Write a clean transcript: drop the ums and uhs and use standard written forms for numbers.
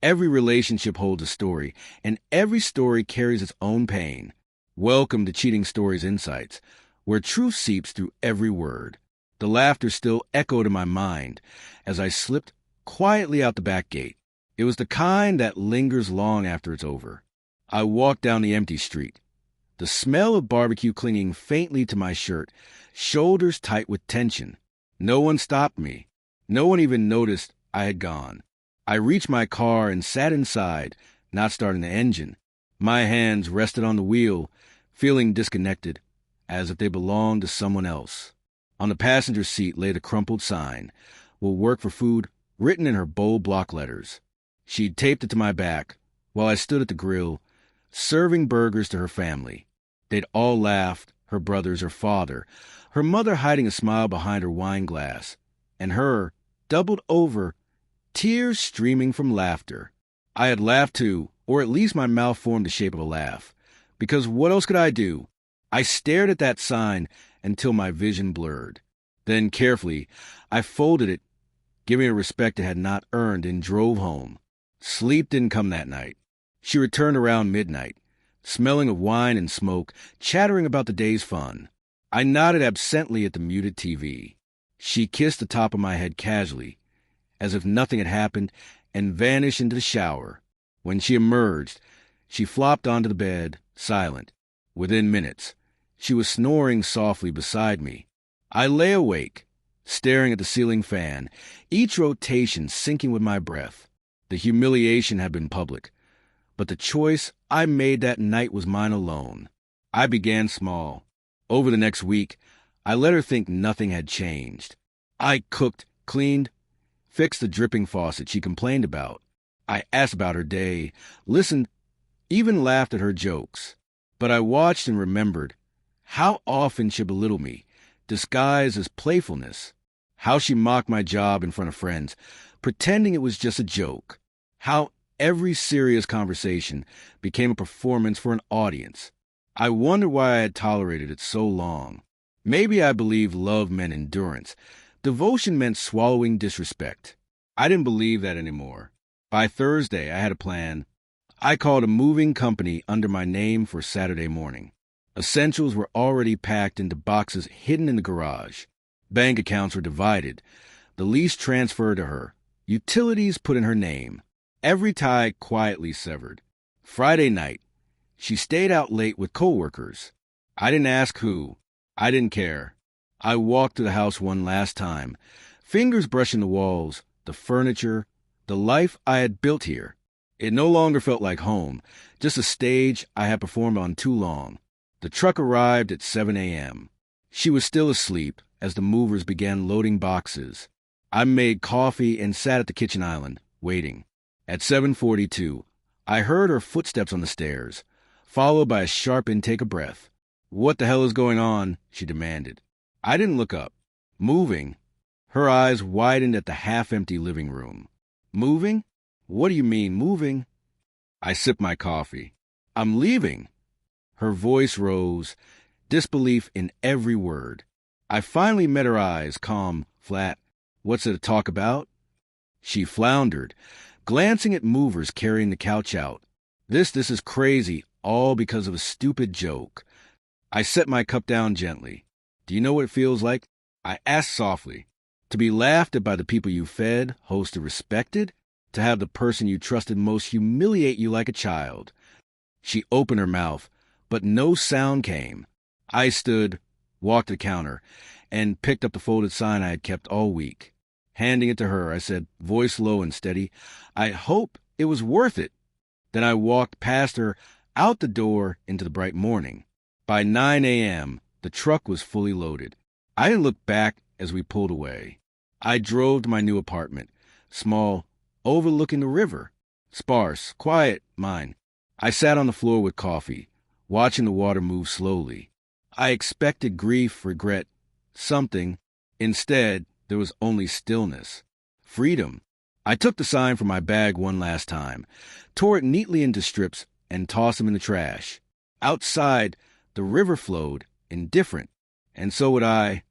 Every relationship holds a story, and every story carries its own pain. Welcome to Cheating Stories Insights, where truth seeps through every word. The laughter still echoed in my mind as I slipped quietly out the back gate. It was the kind that lingers long after it's over. I walked down the empty street, the smell of barbecue clinging faintly to my shirt, shoulders tight with tension. No one stopped me. No one even noticed I had gone. I reached my car and sat inside, not starting the engine. My hands rested on the wheel, feeling disconnected, as if they belonged to someone else. On the passenger seat lay the crumpled sign, "Will work for food," written in her bold block letters. She'd taped it to my back while I stood at the grill, serving burgers to her family. They'd all laughed, her brothers, her father, her mother hiding a smile behind her wine glass, and her, doubled over, tears streaming from laughter. I had laughed too, or at least my mouth formed the shape of a laugh, because what else could I do? I stared at that sign until my vision blurred. Then, carefully, I folded it, giving it respect it had not earned, and drove home. Sleep didn't come that night. She returned around midnight, smelling of wine and smoke, chattering about the day's fun. I nodded absently at the muted TV. She kissed the top of my head casually, as if nothing had happened, and vanished into the shower. When she emerged, she flopped onto the bed, silent. Within minutes, she was snoring softly beside me. I lay awake, staring at the ceiling fan, each rotation sinking with my breath. The humiliation had been public, but the choice I made that night was mine alone. I began small. Over the next week, I let her think nothing had changed. I cooked, cleaned, fixed the dripping faucet she complained about. I asked about her day, listened, even laughed at her jokes. But I watched and remembered how often she belittled me, disguised as playfulness. How she mocked my job in front of friends, pretending it was just a joke. How every serious conversation became a performance for an audience. I wondered why I had tolerated it so long. Maybe I believed love meant endurance. Devotion meant swallowing disrespect. I didn't believe that anymore. By Thursday, I had a plan. I called a moving company under my name for Saturday morning. Essentials were already packed into boxes hidden in the garage. Bank accounts were divided. The lease transferred to her. Utilities put in her name. Every tie quietly severed. Friday night, she stayed out late with coworkers. I didn't ask who. I didn't care. I walked through the house one last time, fingers brushing the walls, the furniture, the life I had built here. It no longer felt like home, just a stage I had performed on too long. The truck arrived at 7 a.m. She was still asleep as the movers began loading boxes. I made coffee and sat at the kitchen island, waiting. At 7:42, I heard her footsteps on the stairs, followed by a sharp intake of breath. "What the hell is going on?" she demanded. I didn't look up. Moving? Her eyes widened at the half-empty living room. Moving? What do you mean, moving? I sipped my coffee. "I'm leaving." Her voice rose, disbelief in every word. I finally met her eyes, calm, flat. "What's there to talk about?" She floundered, glancing at movers carrying the couch out. This is crazy, all because of a stupid joke. I set my cup down gently. "Do you know what it feels like?" I asked softly. "To be laughed at by the people you fed, hosted, respected? To have the person you trusted most humiliate you like a child?" She opened her mouth, but no sound came. I stood, walked to the counter, and picked up the folded sign I had kept all week. Handing it to her, I said, voice low and steady, "I hope it was worth it." Then I walked past her, out the door, into the bright morning. By 9 a.m., the truck was fully loaded. I didn't look back as we pulled away. I drove to my new apartment, small, overlooking the river. Sparse, quiet, mine. I sat on the floor with coffee, watching the water move slowly. I expected grief, regret, something. Instead, there was only stillness. Freedom. I took the sign from my bag one last time, tore it neatly into strips, and tossed them in the trash. Outside, the river flowed, indifferent, and so would I.